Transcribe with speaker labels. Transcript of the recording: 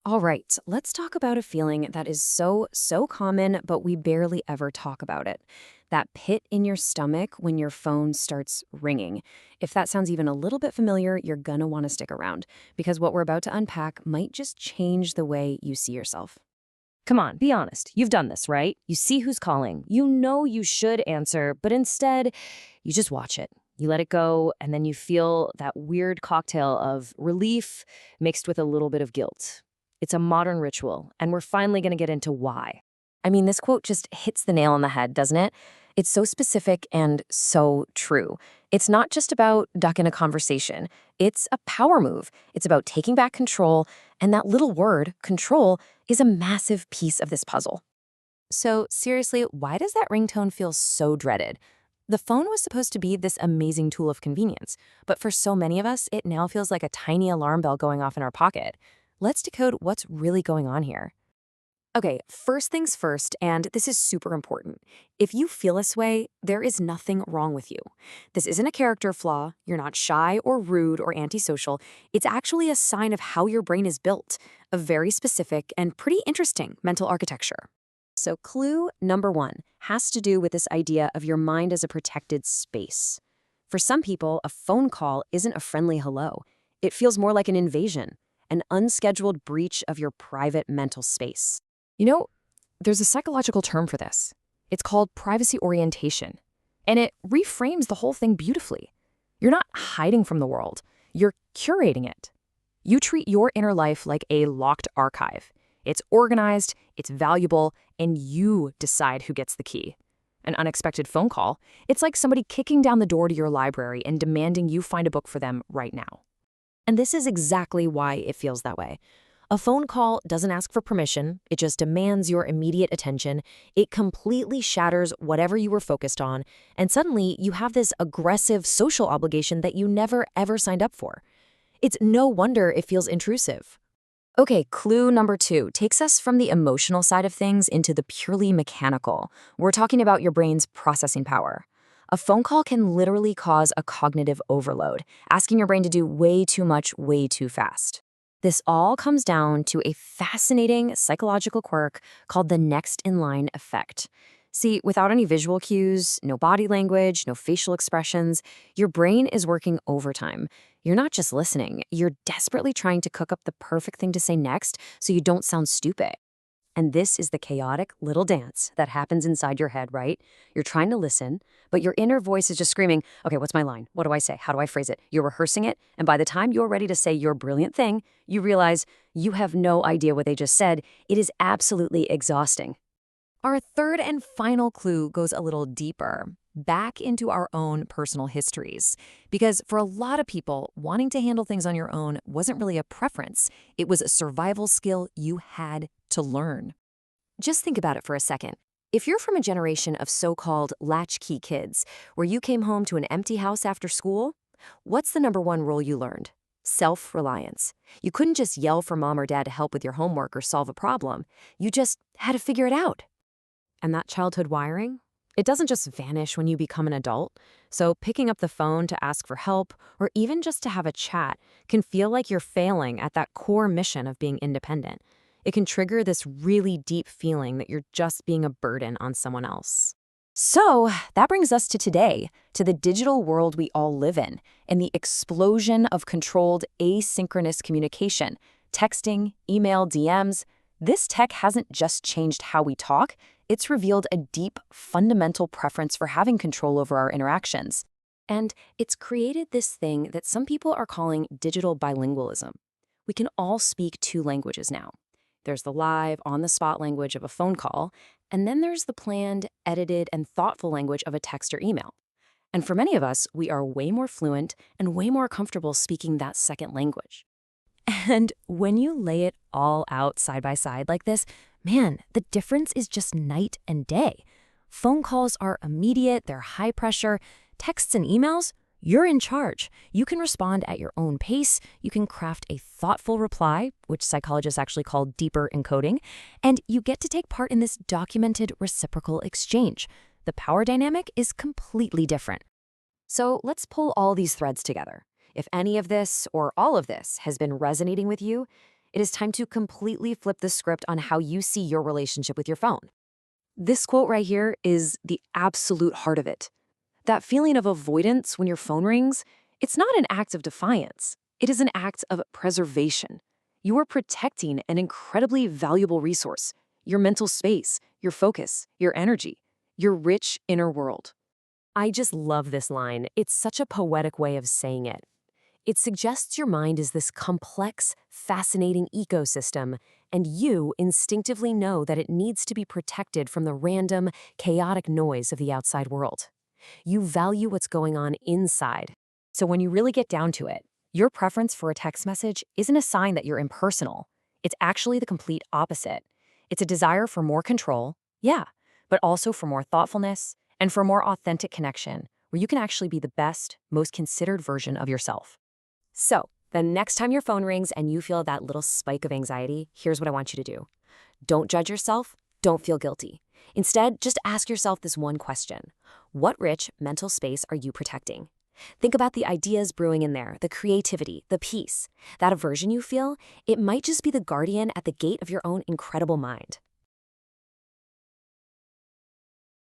Speaker 1: All right, let's talk about a feeling that is so common, but we barely ever talk about it. That pit in your stomach when your phone starts ringing. If that sounds even a little bit familiar, you're gonna wanna stick around, because what we're about to unpack might just change the way you see yourself.
Speaker 2: Come on, be honest. You've done this, right? You see who's calling. You know you should answer, but instead, you just watch it. You let it go, and then you feel that weird cocktail of relief mixed with a little bit of guilt. It's a modern ritual, and we're finally going to get into why.
Speaker 1: I mean, this quote just hits the nail on the head, doesn't it? It's so specific and so true. It's not just about ducking a conversation. It's a power move. It's about taking back control, and that little word, control, is a massive piece of this puzzle. So seriously, why does that ringtone feel so dreaded? The phone was supposed to be this amazing tool of convenience, but for so many of us, it now feels like a tiny alarm bell going off in our pocket. Let's decode what's really going on here. Okay, first things first, and this is super important. If you feel this way, there is nothing wrong with you. This isn't a character flaw, you're not shy or rude or antisocial. It's actually a sign of how your brain is built, a very specific and pretty interesting mental architecture. So clue number one has to do with this idea of your mind as a protected space. For some people, a phone call isn't a friendly hello. It feels more like an invasion, an unscheduled breach of your private mental space. You know, there's a psychological term for this. It's called privacy orientation, and it reframes the whole thing beautifully. You're not hiding from the world, you're curating it. You treat your inner life like a locked archive. It's organized, it's valuable, and you decide who gets the key. An unexpected phone call, it's like somebody kicking down the door to your library and demanding you find a book for them right now. And this is exactly why it feels that way. A phone call doesn't ask for permission, it just demands your immediate attention. It completely shatters whatever you were focused on, and suddenly you have this aggressive social obligation that you never ever signed up for. It's no wonder it feels intrusive. Okay, clue number two takes us from the emotional side of things into the purely mechanical. We're talking about your brain's processing power. A phone call can literally cause a cognitive overload, asking your brain to do way too much, way too fast. This all comes down to a fascinating psychological quirk called the next in line effect. See, without any visual cues, no body language, no facial expressions, your brain is working overtime. You're not just listening, you're desperately trying to cook up the perfect thing to say next so you don't sound stupid. And this is the chaotic little dance that happens inside your head, right? You're trying to listen, but your inner voice is just screaming, okay, what's my line? What do I say? How do I phrase it? You're rehearsing it, and by the time you're ready to say your brilliant thing, you realize you have no idea what they just said. It is absolutely exhausting. Our third and final clue goes a little deeper, back into our own personal histories. Because for a lot of people, wanting to handle things on your own wasn't really a preference. It was a survival skill you had to learn. Just think about it for a second. If you're from a generation of so-called latchkey kids, where you came home to an empty house after school, what's the number one rule you learned? Self-reliance. You couldn't just yell for mom or dad to help with your homework or solve a problem. You just had to figure it out. And that childhood wiring? It doesn't just vanish when you become an adult. So picking up the phone to ask for help, or even just to have a chat, can feel like you're failing at that core mission of being independent. It can trigger this really deep feeling that you're just being a burden on someone else. So that brings us to today, to the digital world we all live in, and the explosion of controlled asynchronous communication, texting, email, DMs. This tech hasn't just changed how we talk, it's revealed a deep, fundamental preference for having control over our interactions. And it's created this thing that some people are calling digital bilingualism. We can all speak two languages now. There's the live, on-the-spot language of a phone call, and then there's the planned, edited, and thoughtful language of a text or email. And for many of us, we are way more fluent and way more comfortable speaking that second language. And when you lay it all out side by side like this, man, the difference is just night and day. Phone calls are immediate, they're high pressure. Texts and emails, you're in charge. You can respond at your own pace. You can craft a thoughtful reply, which psychologists actually call deeper encoding, and you get to take part in this documented reciprocal exchange. The power dynamic is completely different. So let's pull all these threads together. If any of this or all of this has been resonating with you,
Speaker 2: It is time to completely flip the script on how you see your relationship with your phone.
Speaker 1: This quote right here is the absolute heart of it. That feeling of avoidance when your phone rings, it's not an act of defiance. It is an act of preservation. You are protecting an incredibly valuable resource, your mental space, your focus, your energy, your rich inner world.
Speaker 2: I just love this line. It's such a poetic way of saying it. It suggests your mind is this complex, fascinating ecosystem, and you instinctively know that it needs to be protected from the random, chaotic noise of the outside world. You value what's going on inside. So when you really get down to it, your preference for a text message isn't a sign that you're impersonal. It's actually the complete opposite. It's a desire for more control, yeah, but also for more thoughtfulness and for more authentic connection, where you can actually be the best, most considered version of yourself. So, the next time your phone rings and you feel that little spike of anxiety, here's what I want you to do. Don't judge yourself. Don't feel guilty. Instead, just ask yourself this one question. What rich mental space are you protecting? Think about the ideas brewing in there, the creativity, the peace. That aversion you feel, it might just be the guardian at the gate of your own incredible mind.